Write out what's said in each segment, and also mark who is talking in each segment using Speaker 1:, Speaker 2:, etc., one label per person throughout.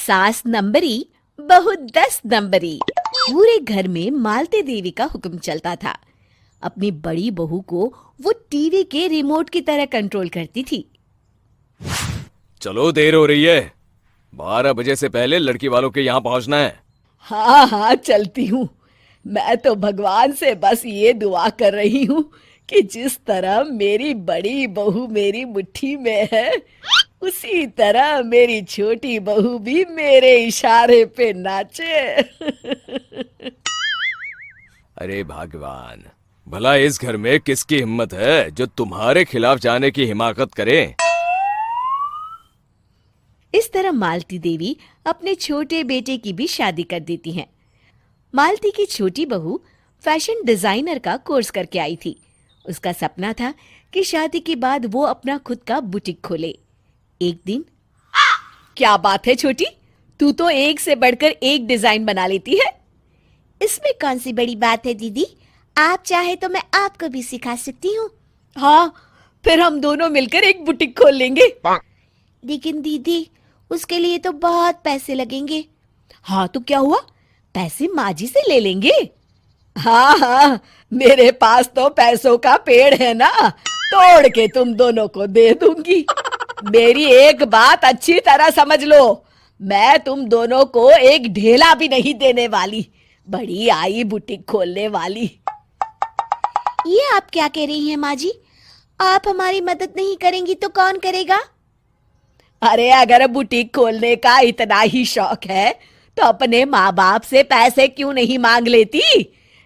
Speaker 1: सास नंबरी, बहू 10 नंबरी। पूरे घर में मालती देवी का हुक्म चलता था। अपनी बड़ी बहू को वो टीवी के रिमोट की तरह कंट्रोल करती थी।
Speaker 2: चलो, देर हो रही है। 12 बजे से पहले लड़की वालों के यहाँ पहुंचना है।
Speaker 3: हाँ हाँ, चलती हूँ। मैं तो भगवान से बस ये दुआ कर रही हूँ कि जिस तरह मेरी बड़ी बहू मेरी मुट्ठी में है, उसी तरह मेरी छोटी बहू भी मेरे इशारे पे नाचे।
Speaker 2: अरे भगवान, भला इस घर में किसकी हिम्मत है जो तुम्हारे खिलाफ जाने की हिमाकत करे।
Speaker 1: इस तरह मालती देवी अपने छोटे बेटे की भी शादी कर देती हैं। मालती की छोटी बहू फैशन डिजाइनर का कोर्स करके आई थी। उसका सपना था कि शादी के बाद वो अपना खुद का बुटीक खोले। एक दिन,
Speaker 3: क्या बात है छोटी, तू तो एक से बढ़कर एक डिजाइन बना लेती है।
Speaker 1: इसमें कौन सी बड़ी बात है दीदी? आप चाहे तो मैं आपको भी सिखा सकती हूँ।
Speaker 3: हाँ, फिर हम दोनों मिलकर एक बुटीक खोल लेंगे।
Speaker 1: लेकिन दीदी, उसके लिए तो बहुत पैसे लगेंगे।
Speaker 3: हाँ तो क्या हुआ, पैसे माँ जी से ले लेंगे। हाँ हाँ, मेरे पास तो पैसों का पेड़ है ना, तोड़ के तुम दोनों को दे दूंगी। मेरी एक बात अच्छी तरह समझ लो, मैं तुम दोनों को एक ढेला भी नहीं देने वाली। बड़ी आई बुटीक खोलने वाली।
Speaker 1: ये आप क्या कह रही हैं माँ जी? आप हमारी मदद नहीं करेंगी तो कौन करेगा?
Speaker 3: अरे अगर बुटीक खोलने का इतना ही शौक है तो अपने माँ बाप से पैसे क्यों नहीं मांग लेती?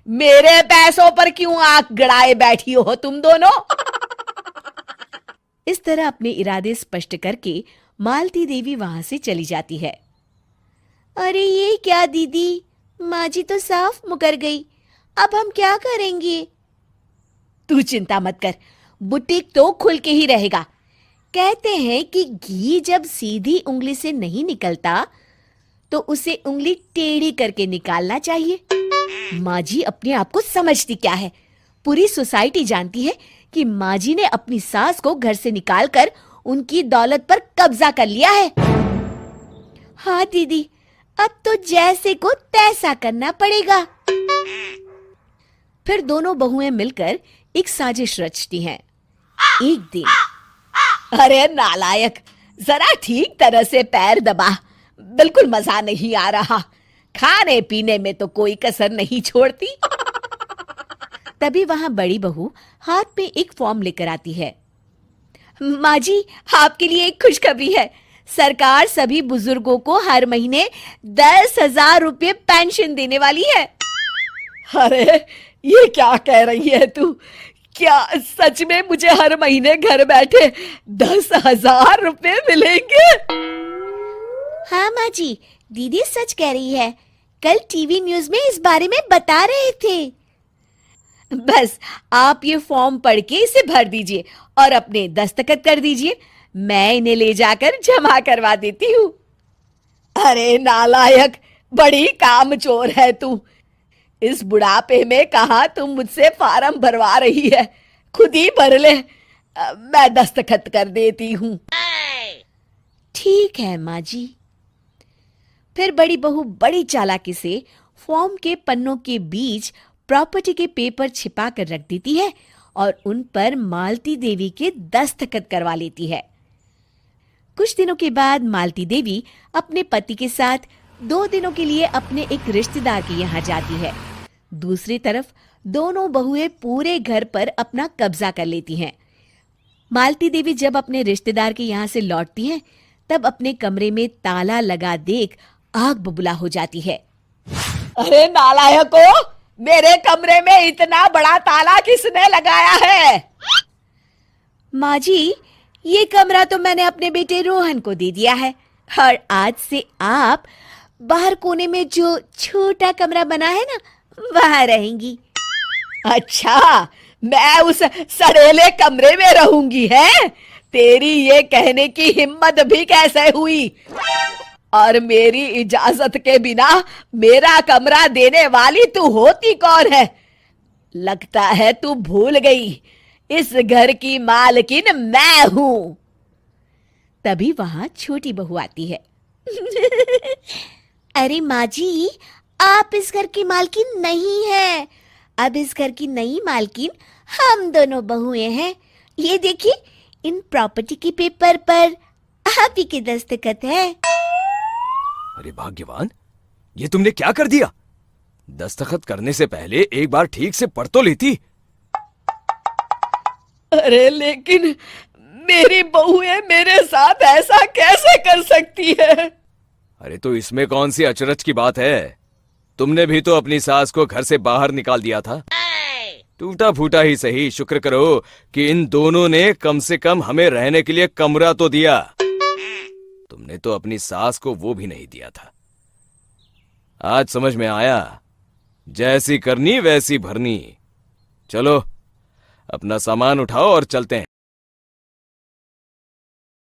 Speaker 3: मेरे पैसों पर क्यों आंख गड़ाए बैठी हो तुम दोनों?
Speaker 1: इस तरह अपने इरादे स्पष्ट करके मालती देवी वहां से चली जाती है। अरे ये क्या दीदी, माँ जी तो साफ मुकर गई। अब हम क्या करेंगे?
Speaker 3: तू चिंता मत कर, बुटीक तो खुल के ही रहेगा।
Speaker 1: कहते हैं कि घी जब सीधी उंगली से नहीं निकलता तो उसे उंगली टेढ़ी करके निकालना चाहिए। माँ जी अपने आप को समझती क्या है? पूरी सोसाइटी जानती है कि माँ जी ने अपनी सास को घर से निकालकर उनकी दौलत पर कब्जा कर लिया है। हाँ दीदी, अब तो जैसे को तैसा करना पड़ेगा। फिर दोनों बहुएं मिलकर एक साजिश रचती हैं। एक दिन,
Speaker 3: अरे नालायक, जरा ठीक तरह से पैर दबा, बिल्कुल मजा नहीं आ रहा। खाने पीने में तो कोई कसर नहीं छोड़ती।
Speaker 1: तभी वहां बड़ी बहू हाथ में एक फॉर्म लेकर आती है।
Speaker 3: माँ जी, आपके लिए एक खुशखबरी है। सरकार सभी बुजुर्गों को हर महीने 10,000 रुपये पेंशन देने वाली है। अरे ये क्या कह रही है तू? क्या सच में मुझे हर महीने घर बैठे 10,000 रुपये मिलेंगे?
Speaker 1: हाँ माँ जी, दीदी सच कह रही है। कल टीवी न्यूज में इस बारे में बता रहे थे।
Speaker 3: बस आप ये फॉर्म पढ़ के इसे भर दीजिए और अपने दस्तखत कर दीजिए। मैं इन्हें ले जाकर जमा करवा देती हूँ। अरे नालायक, बड़ी कामचोर है तू। इस बुढ़ापे में कहाँ तुम मुझसे फार्म भरवा रही है? खुद ही भर ले, मैं दस्तखत कर देती हूँ।
Speaker 1: ठीक है माँ जी। फिर बड़ी बहू बड़ी चालाकी से फॉर्म के पन्नों के बीच प्रॉपर्टी के पेपर छिपा कर रख देती है और उन पर मालती देवी के दस्तखत करवा लेती है। कुछ दिनों के बाद मालती देवी अपने पति के साथ 2 दिनों के लिए अपने एक रिश्तेदार के यहाँ जाती है। दूसरी तरफ दोनों बहुएं पूरे घर पर अपना कब्जा कर लेती हैं। मालती देवी जब अपने रिश्तेदार के यहाँ से लौटती हैं, तब अपने कमरे में ताला लगा देख आग बबूला हो जाती है।
Speaker 3: अरे नालायको, मेरे कमरे में इतना बड़ा ताला किसने लगाया है?
Speaker 1: माँ जी, ये कमरा तो मैंने अपने बेटे रोहन को दे दिया है और आज से आप बाहर कोने में जो छोटा कमरा बना है ना, वहां रहेंगी।
Speaker 3: अच्छा, मैं उस सड़ेले कमरे में रहूंगी है? तेरी ये कहने की हिम्मत भी कैसे हुई? और मेरी इजाजत के बिना मेरा कमरा देने वाली तू होती कौन है? लगता है तू भूल गई, इस घर की मालकिन मैं हूं।
Speaker 1: तभी वहां छोटी बहू आती है।
Speaker 3: अरे माँ जी, आप इस घर की मालकिन नहीं है। अब इस घर की नई मालकिन हम दोनों बहुएं हैं। ये देखिए, इन प्रॉपर्टी के पेपर पर आप ही के दस्तखत है।
Speaker 2: अरे भाग्यवान, ये तुमने क्या कर दिया? दस्तखत करने से पहले एक बार ठीक से पढ़ तो लेती।
Speaker 1: अरे लेकिन मेरी बहुएं मेरे साथ ऐसा कैसे कर सकती है?
Speaker 2: अरे तो इसमें कौन सी अचरज की बात है? तुमने भी तो अपनी सास को घर से बाहर निकाल दिया था। टूटा फूटा ही सही, शुक्र करो कि इन दोनों ने कम से कम हमें रहने के लिए कमरा तो दिया। तुमने तो अपनी सास को वो भी नहीं दिया था। आज समझ में आया, जैसी करनी वैसी भरनी। चलो, अपना सामान उठाओ और चलते हैं।